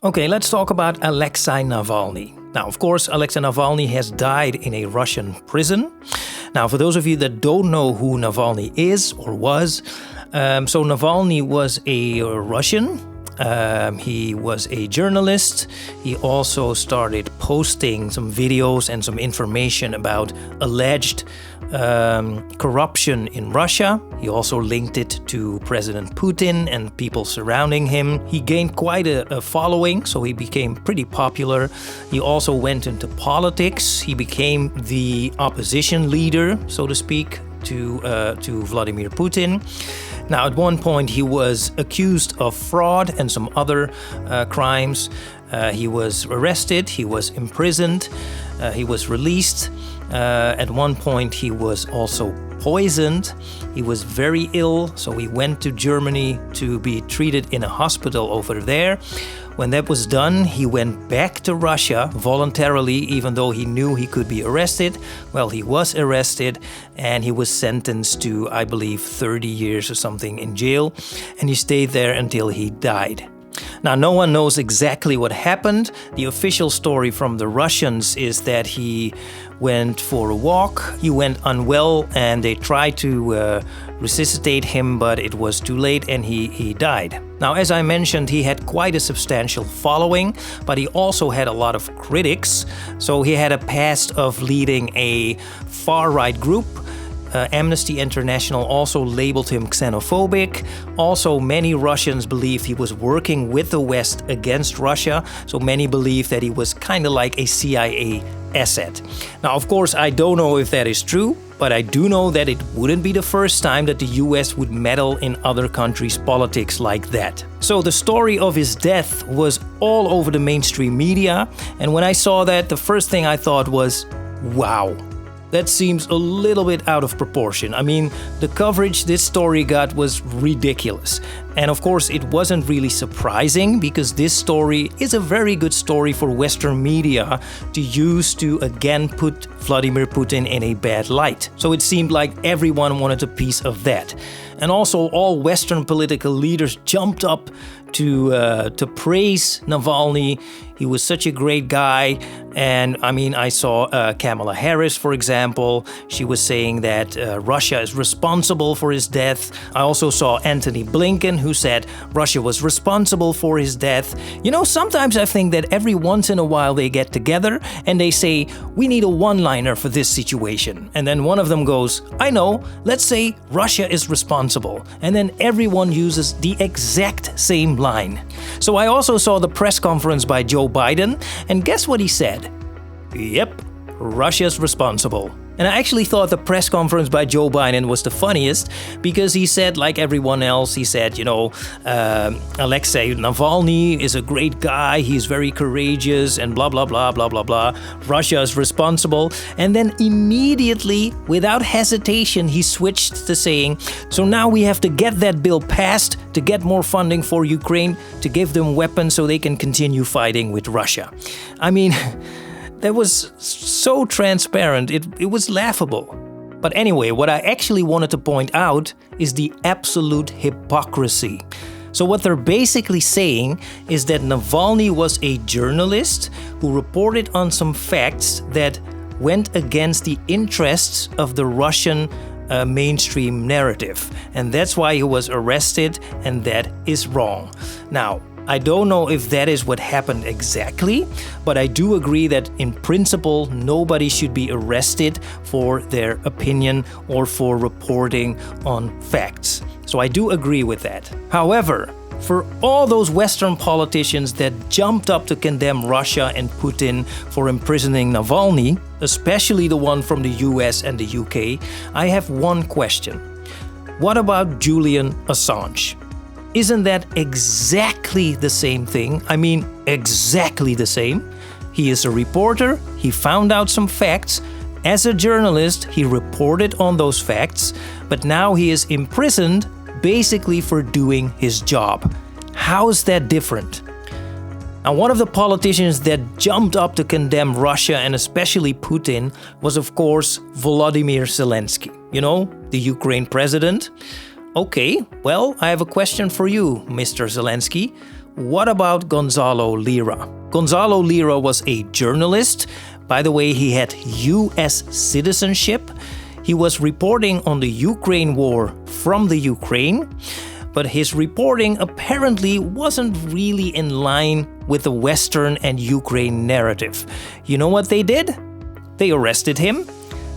Okay, let's talk about Alexei Navalny. Now, of course, Alexei Navalny has died in a Russian prison. Now, for those of you that don't know who Navalny is or was, so Navalny was a Russian. He was a journalist. He also started posting some videos and some information about alleged corruption in Russia. He also linked it to President Putin and people surrounding him. He gained quite a following, so he became pretty popular. He also went into politics. He became the opposition leader, so to speak, to Vladimir Putin. Now, at one point, he was accused of fraud and some other crimes. He was arrested, he was imprisoned, he was released. At one point, he was also poisoned. He was very ill, so he went to Germany to be treated in a hospital over there. When that was done, he went back to Russia voluntarily, even though he knew he could be arrested. Well, he was arrested and he was sentenced to, I believe, 30 years or something in jail. And he stayed there until he died. Now, no one knows exactly what happened. The official story from the Russians is that he went for a walk, he went unwell, and they tried to resuscitate him, but it was too late and he died. Now, as I mentioned, he had quite a substantial following, but he also had a lot of critics. So he had a past of leading a far-right group. Amnesty International also labeled him xenophobic. Also, many Russians believed he was working with the West against Russia. So many believe that he was kind of like a CIA asset. Now, of course, I don't know if that is true, but I do know that it wouldn't be the first time that the US would meddle in other countries' politics like that. So the story of his death was all over the mainstream media. And when I saw that, the first thing I thought was, wow. That seems a little bit out of proportion. I mean, the coverage this story got was ridiculous. And of course, it wasn't really surprising because this story is a very good story for Western media to use to again put Vladimir Putin in a bad light. So it seemed like everyone wanted a piece of that. And also all Western political leaders jumped up to praise Navalny. He was such a great guy. And I mean, I saw Kamala Harris, for example. She was saying that Russia is responsible for his death. I also saw Antony Blinken, who said Russia was responsible for his death. You know, sometimes I think that every once in a while they get together and they say, we need a one-liner for this situation. And then one of them goes, I know, let's say Russia is responsible. And then everyone uses the exact same line. So I also saw the press conference by Joe Biden, and guess what he said? Yep, Russia's responsible. And I actually thought the press conference by Joe Biden was the funniest because he said, like everyone else, he said, you know, Alexei Navalny is a great guy, he's very courageous and blah, blah, blah, blah, blah, blah. Russia is responsible. And then immediately, without hesitation, he switched to saying, so now we have to get that bill passed to get more funding for Ukraine, to give them weapons so they can continue fighting with Russia. I mean... That was so transparent, it was laughable. But anyway, what I actually wanted to point out is the absolute hypocrisy. So what they're basically saying is that Navalny was a journalist who reported on some facts that went against the interests of the Russian mainstream narrative. And that's why he was arrested, and that is wrong. Now, I don't know if that is what happened exactly, but I do agree that in principle, nobody should be arrested for their opinion or for reporting on facts. So I do agree with that. However, for all those Western politicians that jumped up to condemn Russia and Putin for imprisoning Navalny, especially the one from the US and the UK, I have one question. What about Julian Assange? Isn't that exactly the same thing? I mean, exactly the same. He is a reporter, he found out some facts. As a journalist, he reported on those facts, but now he is imprisoned basically for doing his job. How is that different? Now, one of the politicians that jumped up to condemn Russia and especially Putin was, of course, Volodymyr Zelensky. You know, the Ukraine president. Okay, well, I have a question for you, Mr. Zelensky. what about Gonzalo Lira? Gonzalo Lira was a journalist. By the way, he had US citizenship. He was reporting on the Ukraine war from the Ukraine, but his reporting apparently wasn't really in line with the Western and Ukraine narrative. You know what they did? They arrested him.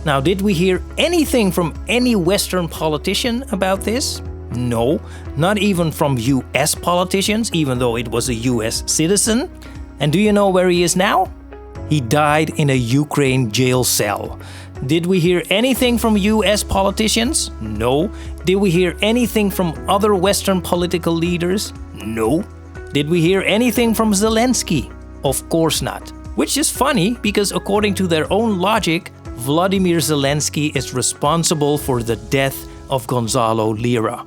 Now, did we hear anything from any Western politician about this? No, not even from US politicians, even though it was a US citizen. And do you know where he is now? He died in a Ukraine jail cell. Did we hear anything from US politicians? No. Did we hear anything from other Western political leaders? No. Did we hear anything from Zelensky? Of course not. Which is funny because according to their own logic, Vladimir Zelensky is responsible for the death of Gonzalo Lira.